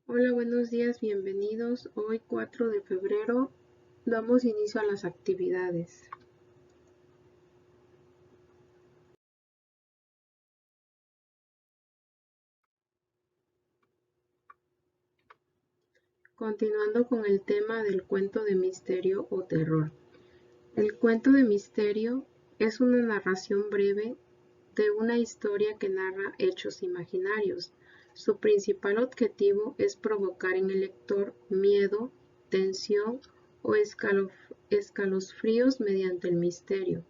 Hola, buenos días, bienvenidos. Hoy 4 de febrero damos inicio a las actividades. Continuando con el tema del cuento de misterio o terror. El cuento de misterio es una narración breve de una historia que narra hechos imaginarios. Su principal objetivo es provocar en el lector miedo, tensión o escalofríos mediante el misterio.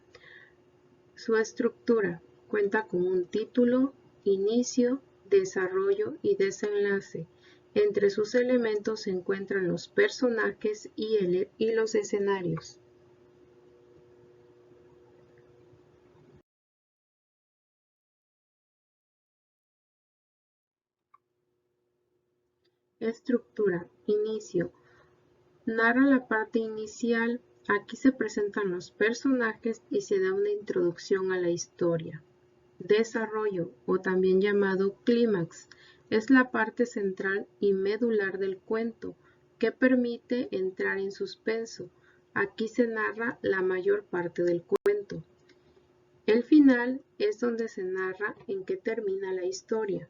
Su estructura cuenta con un título, inicio, desarrollo y desenlace. Entre sus elementos se encuentran los personajes y los escenarios. Estructura. Inicio. Narra la parte inicial. Aquí se presentan los personajes y se da una introducción a la historia. Desarrollo, o también llamado clímax, es la parte central y medular del cuento que permite entrar en suspenso. Aquí se narra la mayor parte del cuento. El final es donde se narra en qué termina la historia.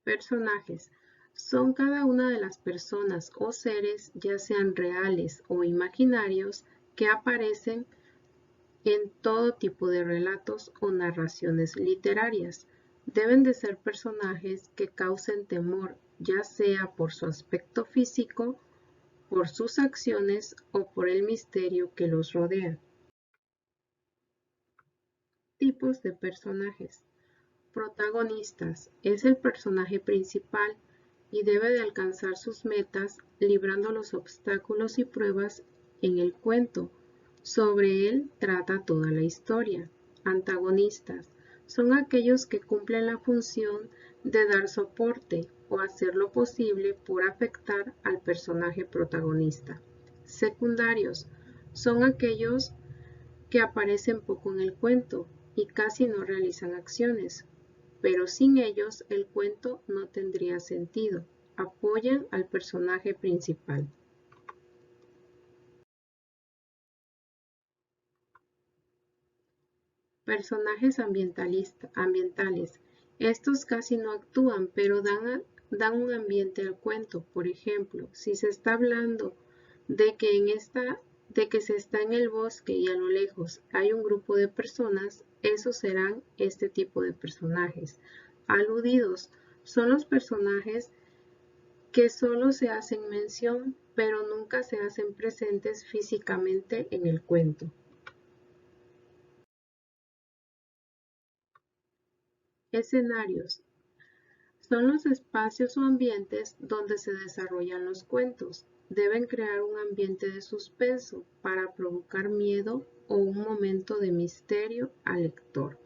Personajes. Son cada una de las personas o seres, ya sean reales o imaginarios, que aparecen en todo tipo de relatos o narraciones literarias. Deben de ser personajes que causen temor, ya sea por su aspecto físico, por sus acciones o por el misterio que los rodea. Tipos de personajes. Protagonistas. Es el personaje principal y debe de alcanzar sus metas librando los obstáculos y pruebas en el cuento. Sobre él trata toda la historia. Antagonistas. Son aquellos que cumplen la función de dar soporte o hacer lo posible por afectar al personaje protagonista. Secundarios. Son aquellos que aparecen poco en el cuento y casi no realizan acciones, pero sin ellos el cuento no tendría sentido. Apoyan al personaje principal. Personajes ambientales. Estos casi no actúan, pero dan un ambiente al cuento. Por ejemplo, si se está hablando de que de que se está en el bosque y a lo lejos hay un grupo de personas, esos serán este tipo de personajes. Aludidos son los personajes que solo se hacen mención, pero nunca se hacen presentes físicamente en el cuento. Escenarios. Son los espacios o ambientes donde se desarrollan los cuentos. Deben crear un ambiente de suspenso para provocar miedo o un momento de misterio al lector.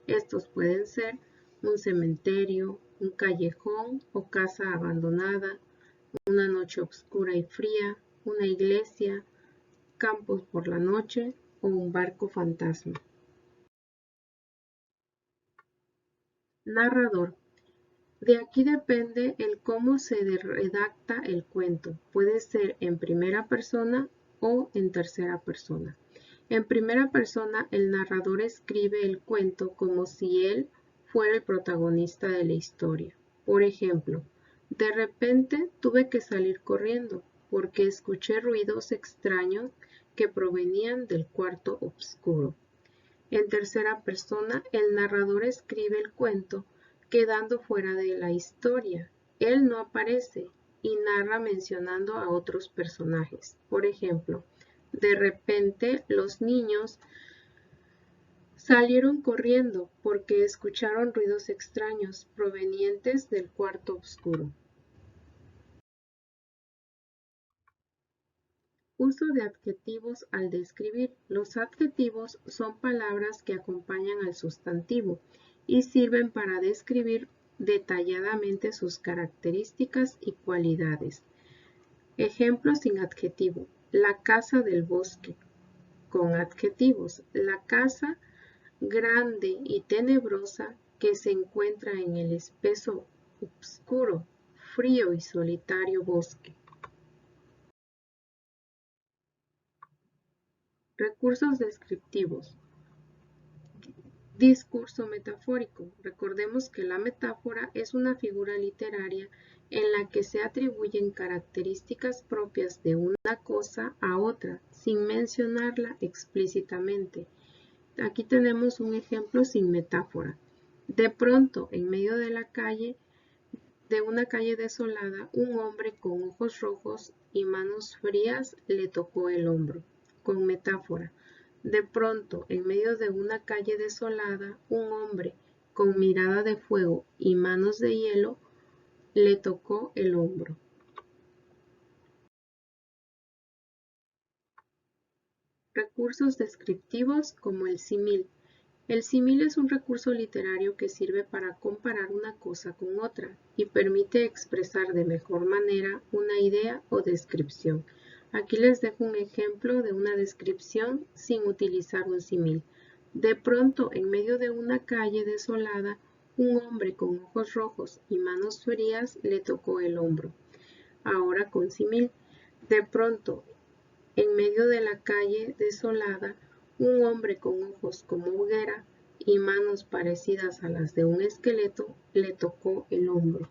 Estos pueden ser un cementerio, un callejón o casa abandonada, una noche oscura y fría, una iglesia, campos por la noche o un barco fantasma. Narrador. De aquí depende el cómo se redacta el cuento. Puede ser en primera persona o en tercera persona. En primera persona, el narrador escribe el cuento como si él fuera el protagonista de la historia. Por ejemplo, de repente tuve que salir corriendo porque escuché ruidos extraños que provenían del cuarto oscuro. En tercera persona, el narrador escribe el cuento quedando fuera de la historia. Él no aparece y narra mencionando a otros personajes. Por ejemplo, de repente los niños salieron corriendo porque escucharon ruidos extraños provenientes del cuarto oscuro. Uso de adjetivos al describir. Los adjetivos son palabras que acompañan al sustantivo y sirven para describir detalladamente sus características y cualidades. Ejemplos sin adjetivo. La casa del bosque. Con adjetivos. La casa grande y tenebrosa que se encuentra en el espeso, oscuro, frío y solitario bosque. Recursos descriptivos. Discurso metafórico. Recordemos que la metáfora es una figura literaria en la que se atribuyen características propias de una cosa a otra, sin mencionarla explícitamente. Aquí tenemos un ejemplo sin metáfora. De pronto, en medio de la calle, de una calle desolada, un hombre con ojos rojos y manos frías le tocó el hombro. Con metáfora. De pronto, en medio de una calle desolada, un hombre con mirada de fuego y manos de hielo le tocó el hombro. Recursos descriptivos como el símil. El símil es un recurso literario que sirve para comparar una cosa con otra y permite expresar de mejor manera una idea o descripción. Aquí les dejo un ejemplo de una descripción sin utilizar un símil. De pronto, en medio de una calle desolada, un hombre con ojos rojos y manos frías le tocó el hombro. Ahora con símil. De pronto, en medio de la calle desolada, un hombre con ojos como hoguera y manos parecidas a las de un esqueleto le tocó el hombro.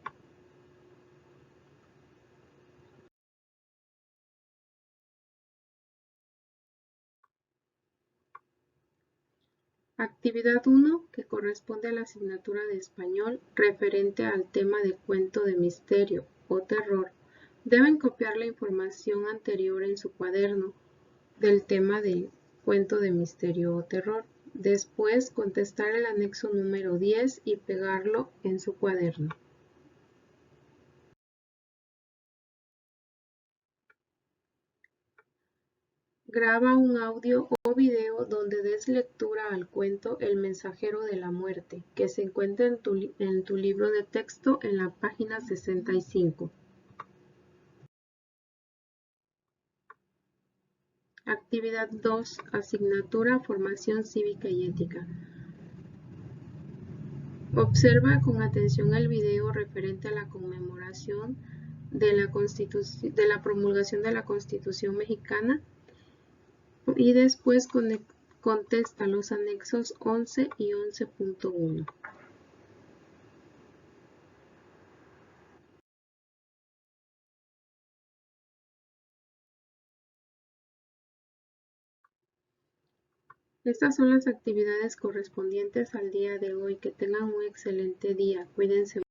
Actividad 1, que corresponde a la asignatura de español referente al tema de cuento de misterio o terror. Deben copiar la información anterior en su cuaderno del tema de cuento de misterio o terror. Después, contestar el anexo número 10 y pegarlo en su cuaderno. Graba un audio o video donde des lectura al cuento El mensajero de la muerte, que se encuentra en tu libro de texto en la página 65. Actividad 2. Asignatura Formación Cívica y Ética. Observa con atención el video referente a la conmemoración de la promulgación de la Constitución Mexicana y después contesta los anexos 11 y 11.1. Estas son las actividades correspondientes al día de hoy. Que tengan un excelente día. Cuídense.